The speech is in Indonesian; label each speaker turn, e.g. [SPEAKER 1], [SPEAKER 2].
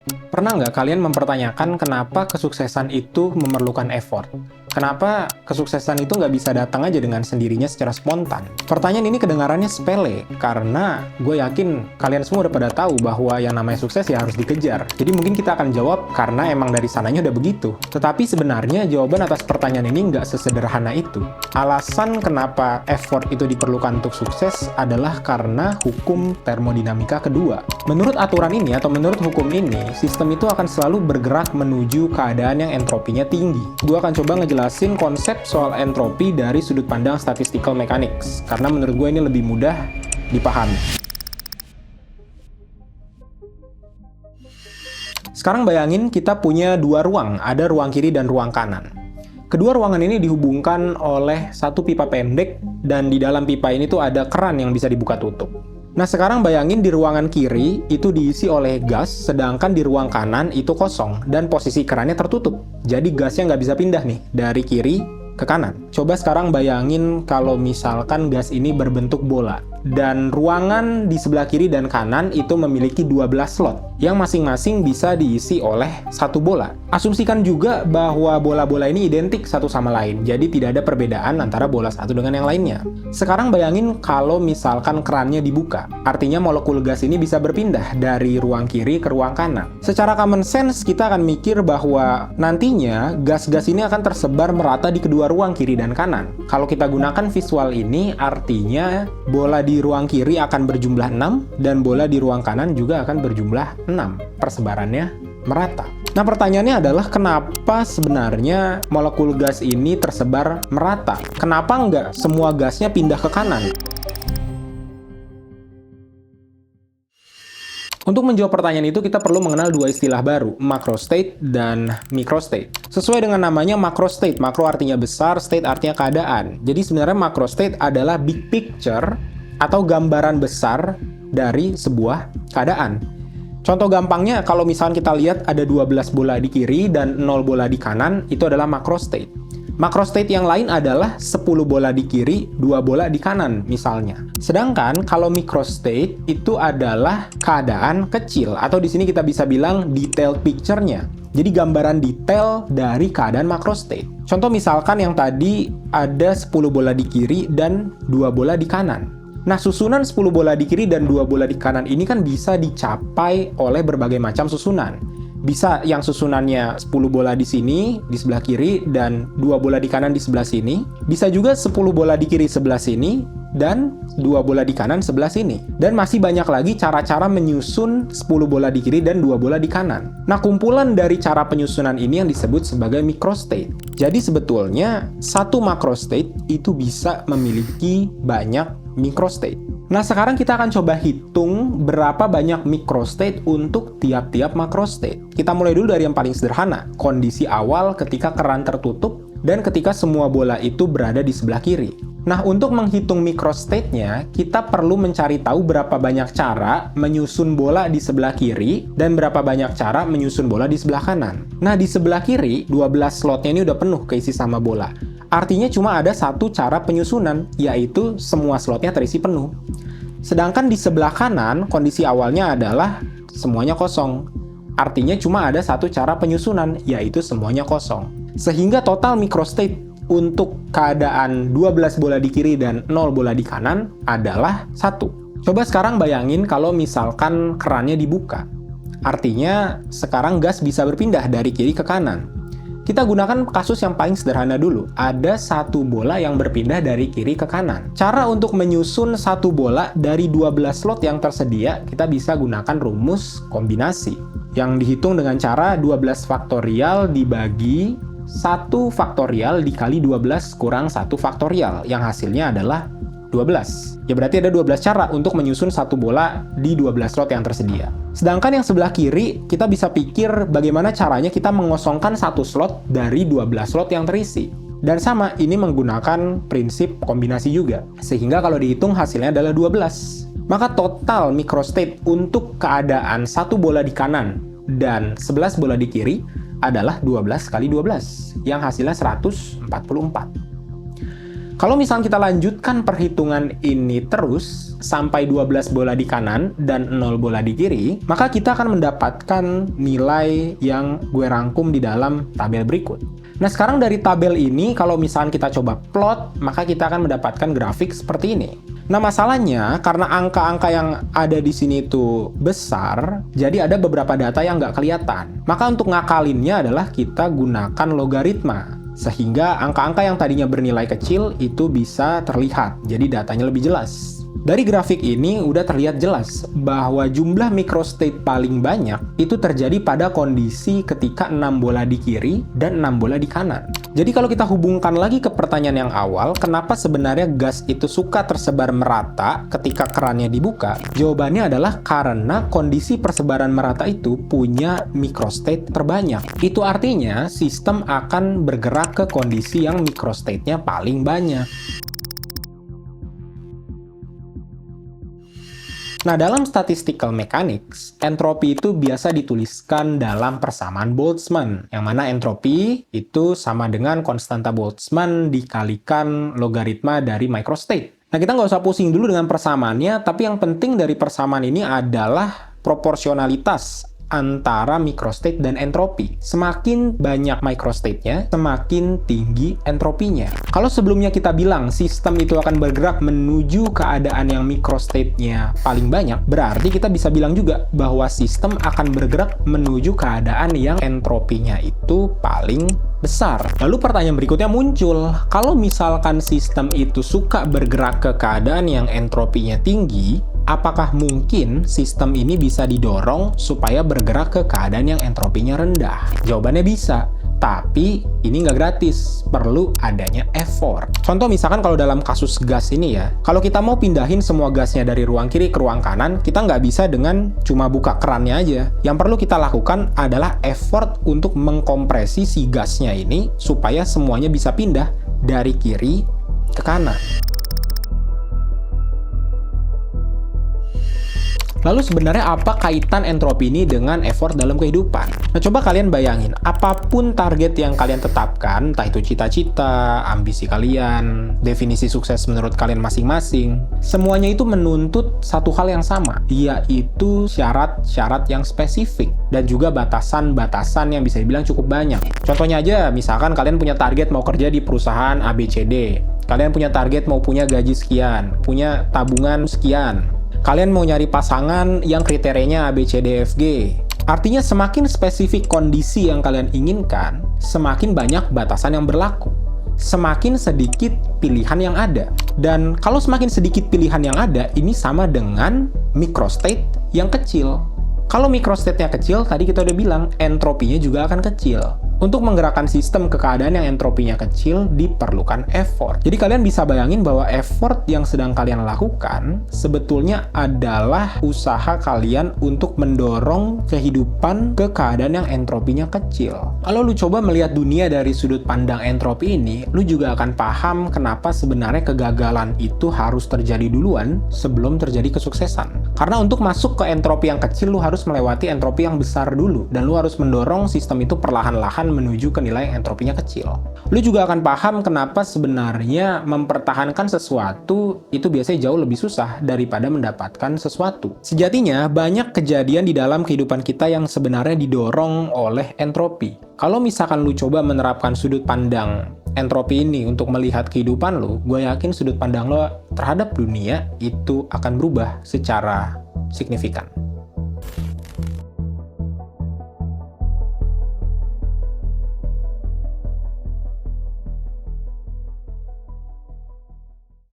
[SPEAKER 1] Pernah nggak kalian mempertanyakan kenapa kesuksesan itu memerlukan effort? Kenapa kesuksesan itu nggak bisa datang aja dengan sendirinya secara spontan? Pertanyaan ini kedengarannya sepele, karena gue yakin kalian semua udah pada tahu bahwa yang namanya sukses ya harus dikejar. Jadi mungkin kita akan jawab karena emang dari sananya udah begitu. Tetapi sebenarnya jawaban atas pertanyaan ini nggak sesederhana itu. Alasan kenapa effort itu diperlukan untuk sukses adalah karena hukum termodinamika kedua. Menurut aturan ini atau menurut hukum ini, sistem itu akan selalu bergerak menuju keadaan yang entropinya tinggi. Gue akan coba ngejelasin konsep soal entropi dari sudut pandang statistical mechanics, karena menurut gue ini lebih mudah dipahami. Sekarang bayangin kita punya dua ruang, ada ruang kiri dan ruang kanan. Kedua ruangan ini dihubungkan oleh satu pipa pendek, dan di dalam pipa ini tuh ada keran yang bisa dibuka tutup. Nah, sekarang bayangin di ruangan kiri itu diisi oleh gas, sedangkan di ruang kanan itu kosong, dan posisi kerannya tertutup. Jadi gasnya nggak bisa pindah nih, dari kiri ke kanan. Coba sekarang bayangin kalau misalkan gas ini berbentuk bola, dan ruangan di sebelah kiri dan kanan itu memiliki 12 slot, yang masing-masing bisa diisi oleh satu bola. Asumsikan juga bahwa bola-bola ini identik satu sama lain, jadi tidak ada perbedaan antara bola satu dengan yang lainnya. Sekarang bayangin kalau misalkan kerannya dibuka, artinya molekul gas ini bisa berpindah dari ruang kiri ke ruang kanan. Secara common sense, kita akan mikir bahwa nantinya gas-gas ini akan tersebar merata di kedua ruang kiri dan kanan. Kalau kita gunakan visual ini, artinya bola di ruang kiri akan berjumlah 6, dan bola di ruang kanan juga akan berjumlah 6. Persebarannya merata. Nah, pertanyaannya adalah kenapa sebenarnya molekul gas ini tersebar merata? Kenapa nggak semua gasnya pindah ke kanan? Untuk menjawab pertanyaan itu, kita perlu mengenal dua istilah baru, macrostate dan microstate. Sesuai dengan namanya macrostate, macro artinya besar, state artinya keadaan. Jadi sebenarnya macrostate adalah big picture atau gambaran besar dari sebuah keadaan. Contoh gampangnya, kalau misalnya kita lihat ada 12 bola di kiri dan 0 bola di kanan, itu adalah macrostate. Macrostate yang lain adalah 10 bola di kiri, 2 bola di kanan misalnya. Sedangkan kalau microstate itu adalah keadaan kecil, atau di sini kita bisa bilang detailed picture-nya. Jadi gambaran detail dari keadaan macrostate. Contoh misalkan yang tadi ada 10 bola di kiri dan 2 bola di kanan. Nah, susunan 10 bola di kiri dan 2 bola di kanan ini kan bisa dicapai oleh berbagai macam susunan. Bisa yang susunannya 10 bola di sini, di sebelah kiri, dan 2 bola di kanan di sebelah sini. Bisa juga 10 bola di kiri sebelah sini, dan 2 bola di kanan sebelah sini. Dan masih banyak lagi cara-cara menyusun 10 bola di kiri dan 2 bola di kanan. Nah, kumpulan dari cara penyusunan ini yang disebut sebagai microstate. Jadi sebetulnya, satu macrostate itu bisa memiliki banyak microstate. Nah, sekarang kita akan coba hitung berapa banyak microstate untuk tiap-tiap macrostate. Kita mulai dulu dari yang paling sederhana, kondisi awal ketika keran tertutup dan ketika semua bola itu berada di sebelah kiri. Nah, untuk menghitung microstate-nya, kita perlu mencari tahu berapa banyak cara menyusun bola di sebelah kiri dan berapa banyak cara menyusun bola di sebelah kanan. Nah, di sebelah kiri, 12 slotnya ini udah penuh keisi sama bola. Artinya cuma ada satu cara penyusunan, yaitu semua slotnya terisi penuh. Sedangkan di sebelah kanan, kondisi awalnya adalah semuanya kosong. Artinya cuma ada satu cara penyusunan, yaitu semuanya kosong. Sehingga total microstate untuk keadaan 12 bola di kiri dan 0 bola di kanan adalah 1. Coba sekarang bayangin kalau misalkan kerannya dibuka. Artinya sekarang gas bisa berpindah dari kiri ke kanan. Kita gunakan kasus yang paling sederhana dulu. Ada satu bola yang berpindah dari kiri ke kanan. Cara untuk menyusun satu bola dari 12 slot yang tersedia, kita bisa gunakan rumus kombinasi. Yang dihitung dengan cara 12 faktorial dibagi 1 faktorial dikali 12 kurang 1 faktorial. Yang hasilnya adalah 12. Ya berarti ada 12 cara untuk menyusun satu bola di 12 slot yang tersedia. Sedangkan yang sebelah kiri, kita bisa pikir bagaimana caranya kita mengosongkan satu slot dari 12 slot yang terisi. Dan sama, ini menggunakan prinsip kombinasi juga. Sehingga kalau dihitung hasilnya adalah 12. Maka total microstate untuk keadaan satu bola di kanan dan 11 bola di kiri adalah 12 kali 12, yang hasilnya 144. Kalau misalnya kita lanjutkan perhitungan ini terus sampai 12 bola di kanan dan 0 bola di kiri, maka kita akan mendapatkan nilai yang gue rangkum di dalam tabel berikut. Nah, sekarang dari tabel ini, kalau misalnya kita coba plot, maka kita akan mendapatkan grafik seperti ini. Nah, masalahnya karena angka-angka yang ada di sini itu besar, jadi ada beberapa data yang nggak kelihatan. Maka untuk ngakalinnya adalah kita gunakan logaritma. Sehingga angka-angka yang tadinya bernilai kecil itu bisa terlihat, jadi datanya lebih jelas. Dari grafik ini udah terlihat jelas bahwa jumlah microstate paling banyak itu terjadi pada kondisi ketika 6 bola di kiri dan 6 bola di kanan. Jadi kalau kita hubungkan lagi ke pertanyaan yang awal, kenapa sebenarnya gas itu suka tersebar merata ketika kerannya dibuka? Jawabannya adalah karena kondisi persebaran merata itu punya microstate terbanyak. Itu artinya sistem akan bergerak ke kondisi yang microstate-nya paling banyak. Nah, dalam statistical mechanics, entropi itu biasa dituliskan dalam persamaan Boltzmann, yang mana entropi itu sama dengan konstanta Boltzmann dikalikan logaritma dari microstate. Nah, kita nggak usah pusing dulu dengan persamaannya, tapi yang penting dari persamaan ini adalah proporsionalitas antara microstate dan entropi. Semakin banyak microstate-nya, semakin tinggi entropinya. Kalau sebelumnya kita bilang sistem itu akan bergerak menuju keadaan yang microstate-nya paling banyak, berarti kita bisa bilang juga bahwa sistem akan bergerak menuju keadaan yang entropinya itu paling besar. Lalu pertanyaan berikutnya muncul, kalau misalkan sistem itu suka bergerak ke keadaan yang entropinya tinggi, apakah mungkin sistem ini bisa didorong supaya bergerak ke keadaan yang entropinya rendah? Jawabannya bisa, tapi ini nggak gratis, perlu adanya effort. Contoh misalkan kalau dalam kasus gas ini ya, kalau kita mau pindahin semua gasnya dari ruang kiri ke ruang kanan, kita nggak bisa dengan cuma buka kerannya aja. Yang perlu kita lakukan adalah effort untuk mengkompresi si gasnya ini supaya semuanya bisa pindah dari kiri ke kanan. Lalu sebenarnya apa kaitan entropi ini dengan effort dalam kehidupan? Nah, coba kalian bayangin, apapun target yang kalian tetapkan, entah itu cita-cita, ambisi kalian, definisi sukses menurut kalian masing-masing, semuanya itu menuntut satu hal yang sama, yaitu syarat-syarat yang spesifik, dan juga batasan-batasan yang bisa dibilang cukup banyak. Contohnya aja, misalkan kalian punya target mau kerja di perusahaan ABCD, kalian punya target mau punya gaji sekian, punya tabungan sekian, kalian mau nyari pasangan yang kriterianya ABCDFG. Artinya semakin spesifik kondisi yang kalian inginkan, semakin banyak batasan yang berlaku. Semakin sedikit pilihan yang ada. Dan kalau semakin sedikit pilihan yang ada, ini sama dengan microstate yang kecil. Kalau microstate-nya kecil, tadi kita udah bilang, entropinya juga akan kecil. Untuk menggerakkan sistem ke keadaan yang entropinya kecil, diperlukan effort. Jadi kalian bisa bayangin bahwa effort yang sedang kalian lakukan sebetulnya adalah usaha kalian untuk mendorong kehidupan ke keadaan yang entropinya kecil. Kalau lu coba melihat dunia dari sudut pandang entropi ini, lu juga akan paham kenapa sebenarnya kegagalan itu harus terjadi duluan sebelum terjadi kesuksesan. Karena untuk masuk ke entropi yang kecil, lu harus melewati entropi yang besar dulu, dan lu harus mendorong sistem itu perlahan-lahan menuju ke nilai entropinya kecil. Lu juga akan paham kenapa sebenarnya mempertahankan sesuatu itu biasanya jauh lebih susah daripada mendapatkan sesuatu. Sejatinya, banyak kejadian di dalam kehidupan kita yang sebenarnya didorong oleh entropi. Kalau misalkan lu coba menerapkan sudut pandang entropi ini untuk melihat kehidupan lu, gue yakin sudut pandang lo terhadap dunia itu akan berubah secara signifikan.